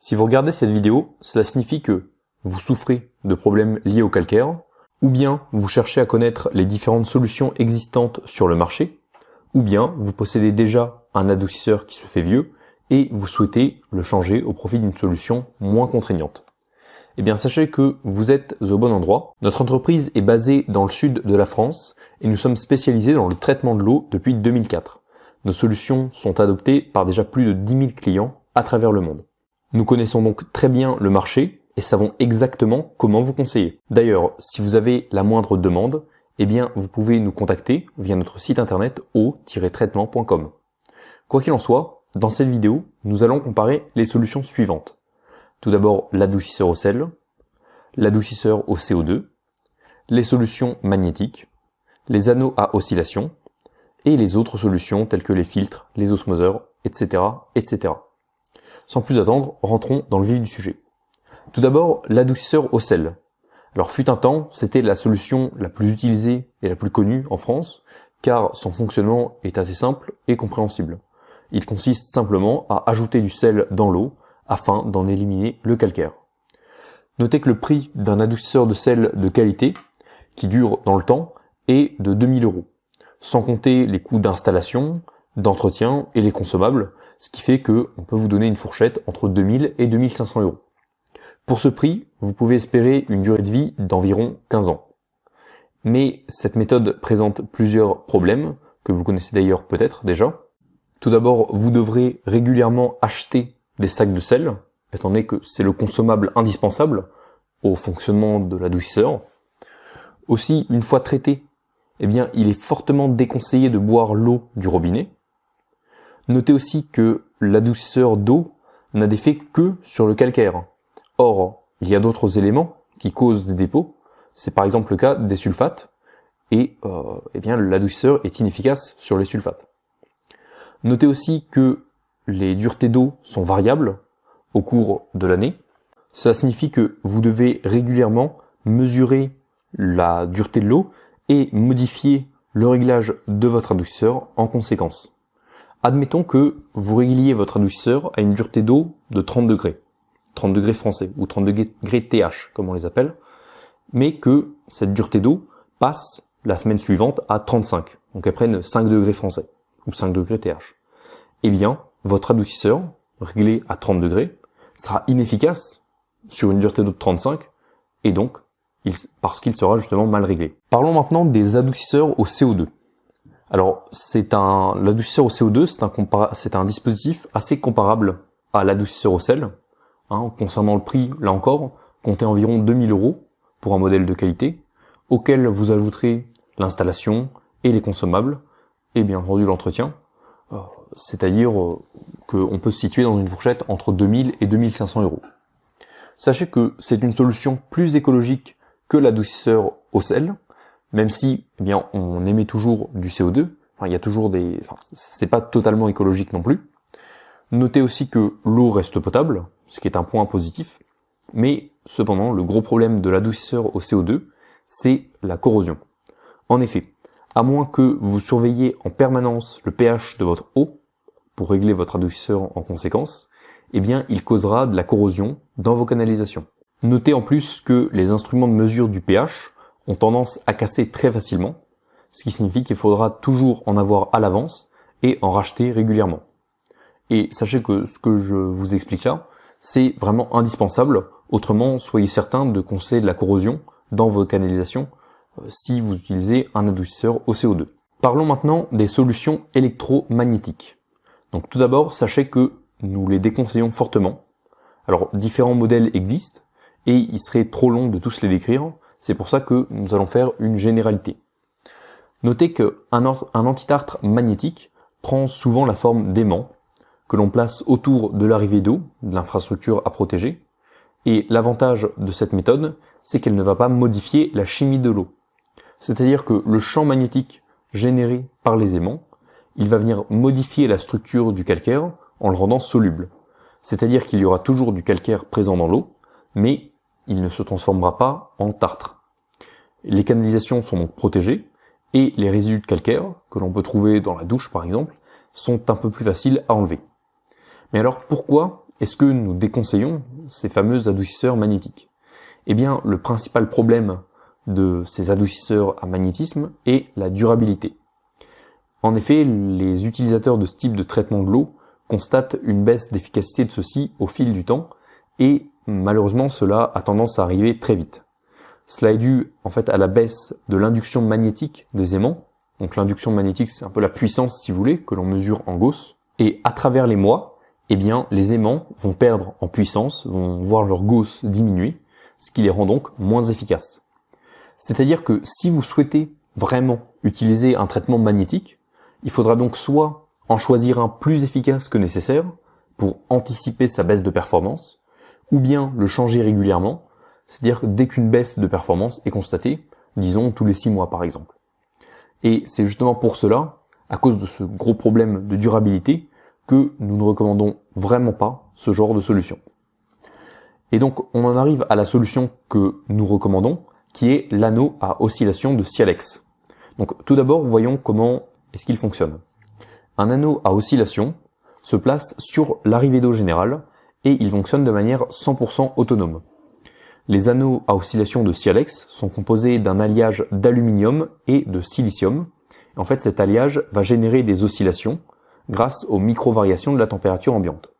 Si vous regardez cette vidéo, cela signifie que vous souffrez de problèmes liés au calcaire, ou bien vous cherchez à connaître les différentes solutions existantes sur le marché, ou bien vous possédez déjà un adoucisseur qui se fait vieux et vous souhaitez le changer au profit d'une solution moins contraignante. Eh bien, sachez que vous êtes au bon endroit. Notre entreprise est basée dans le sud de la France et nous sommes spécialisés dans le traitement de l'eau depuis 2004. Nos solutions sont adoptées par déjà plus de 10 000 clients à travers le monde. Nous connaissons donc très bien le marché et savons exactement comment vous conseiller. D'ailleurs, si vous avez la moindre demande, eh bien, vous pouvez nous contacter via notre site internet eau-traitement.com. Quoi qu'il en soit, dans cette vidéo, nous allons comparer les solutions suivantes. Tout d'abord, l'adoucisseur au sel, l'adoucisseur au CO2, les solutions magnétiques, les anneaux à oscillation et les autres solutions telles que les filtres, les osmoseurs, etc., etc. Sans plus attendre, rentrons dans le vif du sujet. Tout d'abord, l'adoucisseur au sel. Alors, fut un temps, c'était la solution la plus utilisée et la plus connue en France, car son fonctionnement est assez simple et compréhensible. Il consiste simplement à ajouter du sel dans l'eau afin d'en éliminer le calcaire. Notez que le prix d'un adoucisseur de sel de qualité, qui dure dans le temps, est de 2000 €, sans compter les coûts d'installation, d'entretien et les consommables, ce qui fait que on peut vous donner une fourchette entre 2000 et 2500 €. Pour ce prix, vous pouvez espérer une durée de vie d'environ 15 ans. Mais cette méthode présente plusieurs problèmes, que vous connaissez d'ailleurs peut-être déjà. Tout d'abord, vous devrez régulièrement acheter des sacs de sel, étant donné que c'est le consommable indispensable au fonctionnement de l'adoucisseur. Aussi, une fois traité, eh bien, il est fortement déconseillé de boire l'eau du robinet. Notez aussi que l'adoucisseur d'eau n'a d'effet que sur le calcaire. Or, il y a d'autres éléments qui causent des dépôts. C'est par exemple le cas des sulfates, et eh bien, l'adoucisseur est inefficace sur les sulfates. Notez aussi que les duretés d'eau sont variables au cours de l'année. Cela signifie que vous devez régulièrement mesurer la dureté de l'eau et modifier le réglage de votre adoucisseur en conséquence. Admettons que vous régliez votre adoucisseur à une dureté d'eau de 30 degrés. 30 degrés français, ou 30 degrés TH, comme on les appelle, mais que cette dureté d'eau passe la semaine suivante à 35, donc elle prenne 5 degrés français, ou 5 degrés TH. Eh bien, votre adoucisseur, réglé à 30 degrés, sera inefficace sur une dureté d'eau de 35, et donc, parce qu'il sera justement mal réglé. Parlons maintenant des adoucisseurs au CO2. Alors, l'adoucisseur au CO2, c'est un dispositif assez comparable à l'adoucisseur au sel. Concernant le prix, là encore, comptez environ 2000 € pour un modèle de qualité, auquel vous ajouterez l'installation et les consommables, et bien entendu l'entretien. C'est-à-dire qu'on peut se situer dans une fourchette entre 2000 et 2500 €. Sachez que c'est une solution plus écologique que l'adoucisseur au sel, même si eh bien on émet toujours du CO2. C'est pas totalement écologique non plus. Notez aussi que l'eau reste potable, ce qui est un point positif, mais cependant le gros problème de l'adoucisseur au CO2, c'est la corrosion. En effet, à moins que vous surveilliez en permanence le pH de votre eau, pour régler votre adoucisseur en conséquence, eh bien, il causera de la corrosion dans vos canalisations. Notez en plus que les instruments de mesure du pH ont tendance à casser très facilement, ce qui signifie qu'il faudra toujours en avoir à l'avance et en racheter régulièrement. Et sachez que ce que je vous explique là, c'est vraiment indispensable, autrement soyez certain de conseiller de la corrosion dans vos canalisations si vous utilisez un adoucisseur au CO2. Parlons maintenant des solutions électromagnétiques. Donc tout d'abord, sachez que nous les déconseillons fortement. Alors différents modèles existent et il serait trop long de tous les décrire, c'est pour ça que nous allons faire une généralité. Notez qu'un antitartre magnétique prend souvent la forme d'aimants que l'on place autour de l'arrivée d'eau, de l'infrastructure à protéger, et l'avantage de cette méthode, c'est qu'elle ne va pas modifier la chimie de l'eau. C'est-à-dire que le champ magnétique généré par les aimants, il va venir modifier la structure du calcaire en le rendant soluble. C'est-à-dire qu'il y aura toujours du calcaire présent dans l'eau, mais il ne se transformera pas en tartre. Les canalisations sont donc protégées, et les résidus de calcaire, que l'on peut trouver dans la douche par exemple, sont un peu plus faciles à enlever. Mais alors pourquoi est-ce que nous déconseillons ces fameux adoucisseurs magnétiques? Eh bien, le principal problème de ces adoucisseurs à magnétisme est la durabilité. En effet, les utilisateurs de ce type de traitement de l'eau constatent une baisse d'efficacité de ceux-ci au fil du temps et malheureusement cela a tendance à arriver très vite. Cela est dû en fait à la baisse de l'induction magnétique des aimants. Donc l'induction magnétique, c'est un peu la puissance, si vous voulez, que l'on mesure en Gauss. Et à travers les mois, eh bien, les aimants vont perdre en puissance, vont voir leur Gauss diminuer, ce qui les rend donc moins efficaces. C'est-à-dire que si vous souhaitez vraiment utiliser un traitement magnétique, il faudra donc soit en choisir un plus efficace que nécessaire pour anticiper sa baisse de performance, ou bien le changer régulièrement, c'est-à-dire dès qu'une baisse de performance est constatée, disons tous les 6 mois par exemple. Et c'est justement pour cela, à cause de ce gros problème de durabilité, que nous ne recommandons vraiment pas ce genre de solution. Et donc on en arrive à la solution que nous recommandons, qui est l'anneau à oscillation de Sialex. Donc tout d'abord, voyons comment est-ce qu'il fonctionne. Un anneau à oscillation se place sur l'arrivée d'eau générale et il fonctionne de manière 100% autonome. Les anneaux à oscillation de Sialex sont composés d'un alliage d'aluminium et de silicium. En fait, cet alliage va générer des oscillations grâce aux micro-variations de la température ambiante.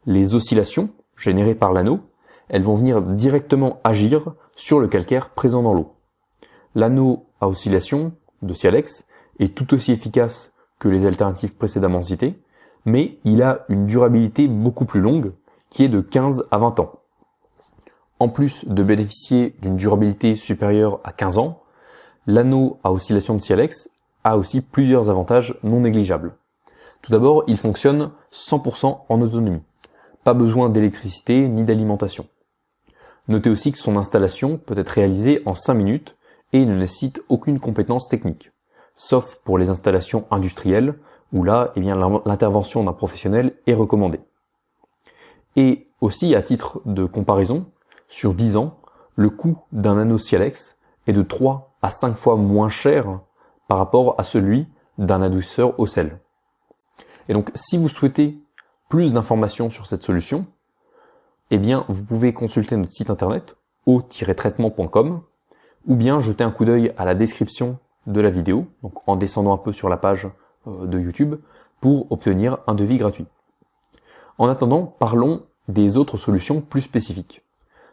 Les oscillations générées par l'anneau, elles vont venir directement agir sur le calcaire présent dans l'eau. L'anneau à oscillation de Sialex est tout aussi efficace que les alternatives précédemment citées, mais il a une durabilité beaucoup plus longue, qui est de 15 à 20 ans. En plus de bénéficier d'une durabilité supérieure à 15 ans, l'anneau à oscillation de Sialex a aussi plusieurs avantages non négligeables. Tout d'abord, il fonctionne 100% en autonomie. Pas besoin d'électricité ni d'alimentation. Notez aussi que son installation peut être réalisée en 5 minutes et ne nécessite aucune compétence technique, sauf pour les installations industrielles où là, eh bien, l'intervention d'un professionnel est recommandée. Et aussi, à titre de comparaison, sur 10 ans, le coût d'un anneau Sialex est de 3 à 5 fois moins cher par rapport à celui d'un adoucisseur au sel. Et donc, si vous souhaitez plus d'informations sur cette solution, eh bien, vous pouvez consulter notre site internet eau-traitement.com ou bien jeter un coup d'œil à la description de la vidéo, donc en descendant un peu sur la page de YouTube, pour obtenir un devis gratuit. En attendant, parlons des autres solutions plus spécifiques.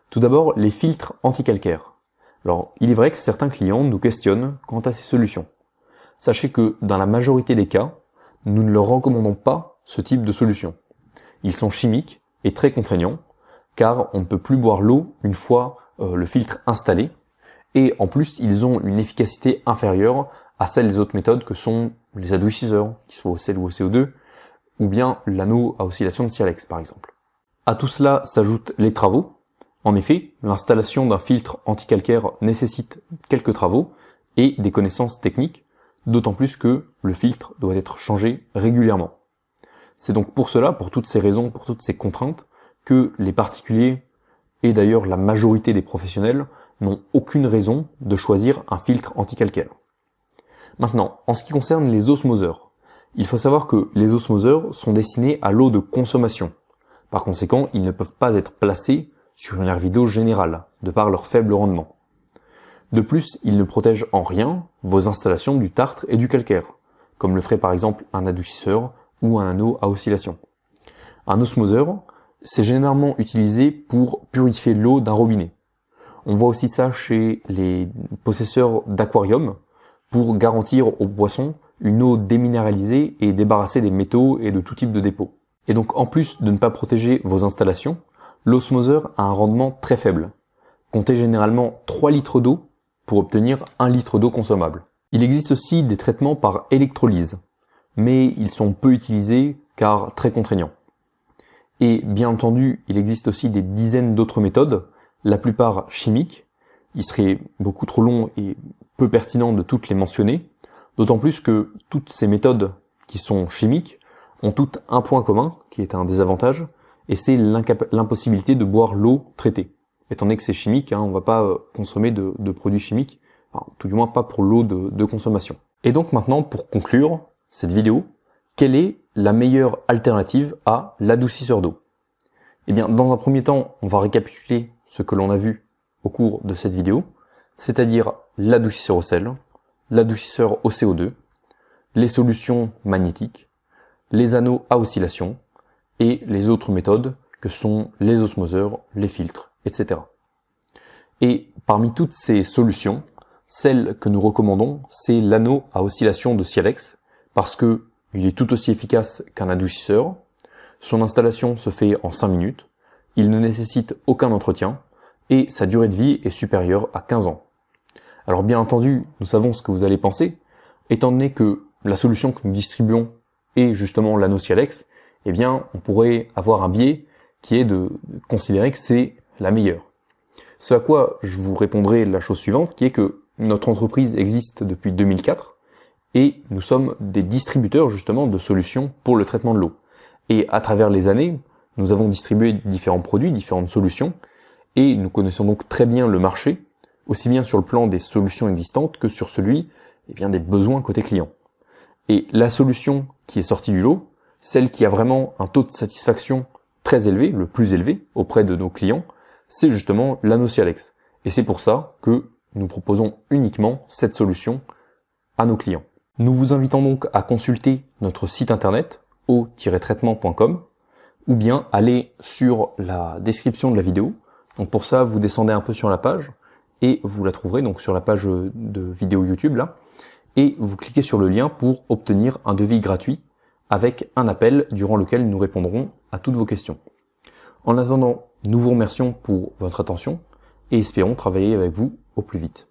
Tout d'abord, les filtres anticalcaires. Alors, il est vrai que certains clients nous questionnent quant à ces solutions. Sachez que dans la majorité des cas, nous ne leur recommandons pas ce type de solution. Ils sont chimiques et très contraignants, car on ne peut plus boire l'eau une fois le filtre installé, et en plus ils ont une efficacité inférieure à celle des autres méthodes que sont les adoucisseurs, qu'ils soient au sel ou au CO2, ou bien l'anneau à oscillation de Sialex par exemple. À tout cela s'ajoutent les travaux. En effet, l'installation d'un filtre anticalcaire nécessite quelques travaux et des connaissances techniques, d'autant plus que le filtre doit être changé régulièrement. C'est donc pour cela, pour toutes ces raisons, pour toutes ces contraintes, que les particuliers, et d'ailleurs la majorité des professionnels, n'ont aucune raison de choisir un filtre anticalcaire. Maintenant, en ce qui concerne les osmoseurs, il faut savoir que les osmoseurs sont destinés à l'eau de consommation. Par conséquent, ils ne peuvent pas être placés sur une hervie d'eau générale, de par leur faible rendement. De plus, ils ne protègent en rien vos installations du tartre et du calcaire, comme le ferait par exemple un adoucisseur ou un anneau à oscillation. Un osmoseur, c'est généralement utilisé pour purifier l'eau d'un robinet. On voit aussi ça chez les possesseurs d'aquarium pour garantir aux poissons une eau déminéralisée et débarrassée des métaux et de tout type de dépôts. Et donc en plus de ne pas protéger vos installations, l'osmoseur a un rendement très faible. Comptez généralement 3 litres d'eau pour obtenir 1 litre d'eau consommable. Il existe aussi des traitements par électrolyse, mais ils sont peu utilisés car très contraignants. Et bien entendu, il existe aussi des dizaines d'autres méthodes, la plupart chimiques. Il serait beaucoup trop long et peu pertinent de toutes les mentionner, d'autant plus que toutes ces méthodes qui sont chimiques ont toutes un point commun, qui est un désavantage, et c'est l'impossibilité de boire l'eau traitée. Étant donné que c'est chimique, on ne va pas consommer de produits chimiques, enfin, tout du moins pas pour l'eau de consommation. Et donc maintenant, pour conclure cette vidéo, quelle est la meilleure alternative à l'adoucisseur d'eau? Eh bien, dans un premier temps, on va récapituler ce que l'on a vu au cours de cette vidéo, c'est-à-dire l'adoucisseur au sel, l'adoucisseur au CO2, les solutions magnétiques, les anneaux à oscillation et les autres méthodes que sont les osmoseurs, les filtres, etc. Et parmi toutes ces solutions, celle que nous recommandons, c'est l'anneau à oscillation de Sialex, parce que il est tout aussi efficace qu'un adoucisseur. Son installation se fait en 5 minutes, il ne nécessite aucun entretien, et sa durée de vie est supérieure à 15 ans. Alors bien entendu, nous savons ce que vous allez penser, étant donné que la solution que nous distribuons est justement l'anneau Sialex, eh bien on pourrait avoir un biais qui est de considérer que c'est la meilleure. Ce à quoi je vous répondrai la chose suivante, qui est que notre entreprise existe depuis 2004, et nous sommes des distributeurs justement de solutions pour le traitement de l'eau. Et à travers les années, nous avons distribué différents produits, différentes solutions, et nous connaissons donc très bien le marché, aussi bien sur le plan des solutions existantes que sur celui des besoins côté client. Et la solution qui est sortie du lot, celle qui a vraiment un taux de satisfaction très élevé, le plus élevé auprès de nos clients, c'est justement l'anneau Sialex. Et c'est pour ça que nous proposons uniquement cette solution à nos clients. Nous vous invitons donc à consulter notre site internet eau-traitement.com ou bien aller sur la description de la vidéo. Donc pour ça, vous descendez un peu sur la page et vous la trouverez donc sur la page de vidéo YouTube là, et vous cliquez sur le lien pour obtenir un devis gratuit avec un appel durant lequel nous répondrons à toutes vos questions. En attendant, nous vous remercions pour votre attention et espérons travailler avec vous au plus vite.